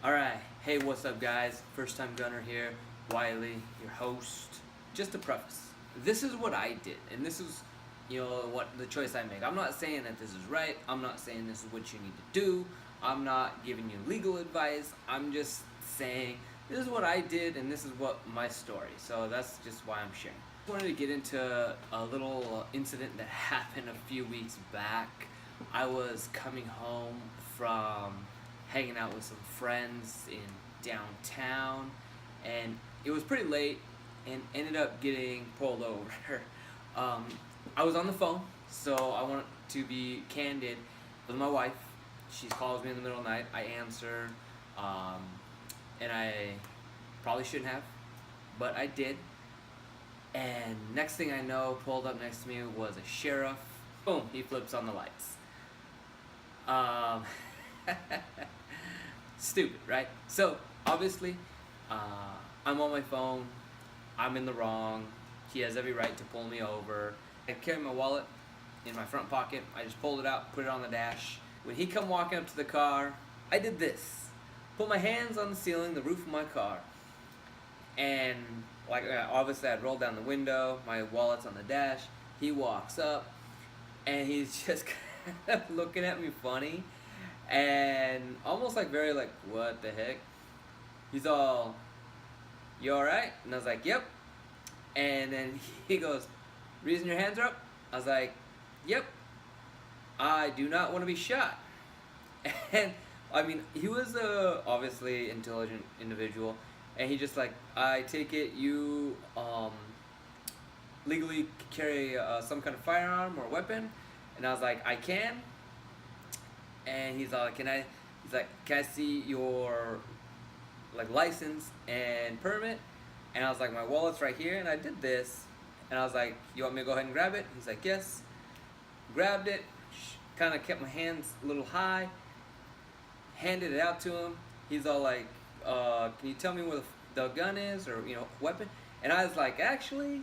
Alright, hey, what's up, guys? First time Gunnar here, Wiley, your host. Just to preface, this is what I did, and this is, what the choice I make. I'm not saying that this is right, I'm not saying this is what you need to do, I'm not giving you legal advice, I'm just saying this is what I did, and this is what my story. So that's just why I'm sharing. I wanted to get into a little incident that happened a few weeks back. I was coming home from hanging out with some friends in downtown, and it was pretty late and ended up getting pulled over. I was on the phone, so I want to be candid with my wife. She calls me in the middle of the night. I answer, and I probably shouldn't have, but I did. And next thing I know, pulled up next to me was a sheriff. Boom, he flips on the lights. Stupid, right? So obviously, I'm on my phone, I'm in the wrong, he has every right to pull me over. I carry my wallet in my front pocket, I just pulled it out, put it on the dash. When he come walking up to the car, I did this. Put my hands on the ceiling, the roof of my car, and obviously I'd roll down the window, my wallet's on the dash, he walks up, and he's just kind of looking at me funny, and almost very what the heck? He's all, you alright? And I was like, yep. And then he goes, reason your hands are up? I was like, yep, I do not want to be shot. And I mean, he was a obviously intelligent individual, and he just I take it you legally carry some kind of firearm or weapon? And I was like, I can. And he's like, can I see your license and permit? And I was like, my wallet's right here, and I did this. And I was like, you want me to go ahead and grab it? He's like, yes. Grabbed it, kind of kept my hands a little high, handed it out to him. He's all like, can you tell me where the gun is, or weapon? And I was like, actually,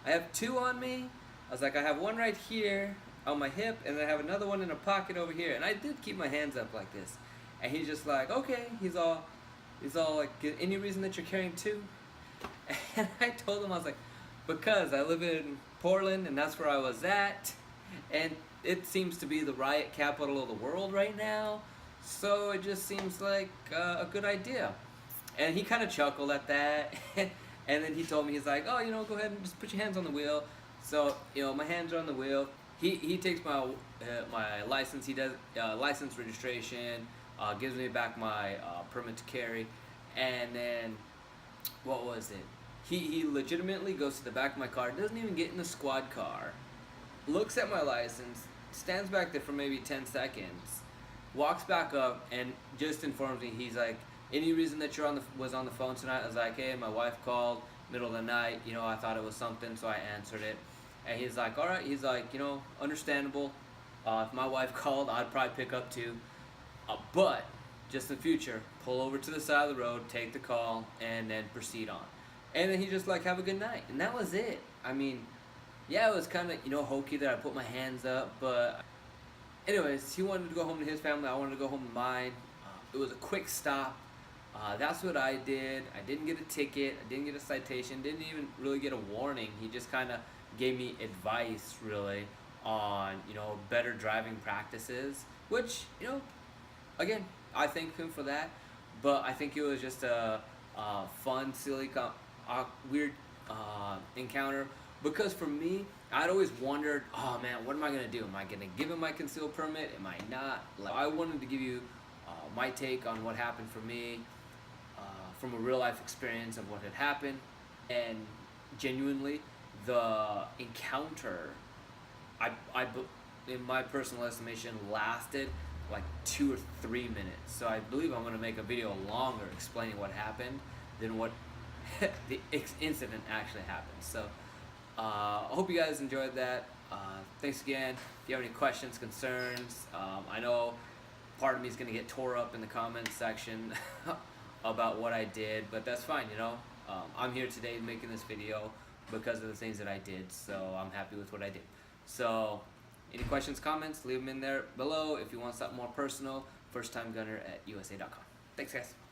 I have two on me. I was like, I have one right here on my hip, and then I have another one in a pocket over here. And I did keep my hands up like this. And he's just like, okay. He's all like, any reason that you're carrying two? And I told him, I was like, because I live in Portland, and that's where I was at, and it seems to be the riot capital of the world right now, so it just seems like a good idea. And he kind of chuckled at that, and then he told me, he's like, oh, go ahead and just put your hands on the wheel. So, my hands are on the wheel. He takes my my license, he does license registration, gives me back my permit to carry, and then, what was it? He legitimately goes to the back of my car, doesn't even get in the squad car, looks at my license, stands back there for maybe 10 seconds, walks back up, and just informs me, he's like, any reason that you're was on the phone tonight? I was like, hey, my wife called, middle of the night, I thought it was something, so I answered it. And he's like, alright, he's like, understandable. If my wife called, I'd probably pick up too. But, just in the future, pull over to the side of the road, take the call, and then proceed on. And then he just have a good night. And that was it. I mean, yeah, it was kind of, hokey that I put my hands up, but anyways, he wanted to go home to his family, I wanted to go home to mine. It was a quick stop. That's what I did. I didn't get a ticket, I didn't get a citation, didn't even really get a warning. He just kind of gave me advice, really, on, better driving practices, which, again, I thank him for that, but I think it was just a fun, silly, weird encounter, because for me, I'd always wondered, oh man, what am I going to do? Am I going to give him my concealed permit? Am I not? I wanted to give you my take on what happened for me, from a real life experience of what had happened, and genuinely, the encounter, in my personal estimation, lasted 2 or 3 minutes. So I believe I'm going to make a video longer explaining what happened than what the incident actually happened. So I hope you guys enjoyed that. Thanks again. If you have any questions, concerns, I know part of me is going to get tore up in the comments section about what I did, but that's fine, I'm here today making this video because of the things that I did, so I'm happy with what I did. So any questions, comments, leave them in there below. If you want something more personal, firsttimegunner@usa.com. Thanks, guys.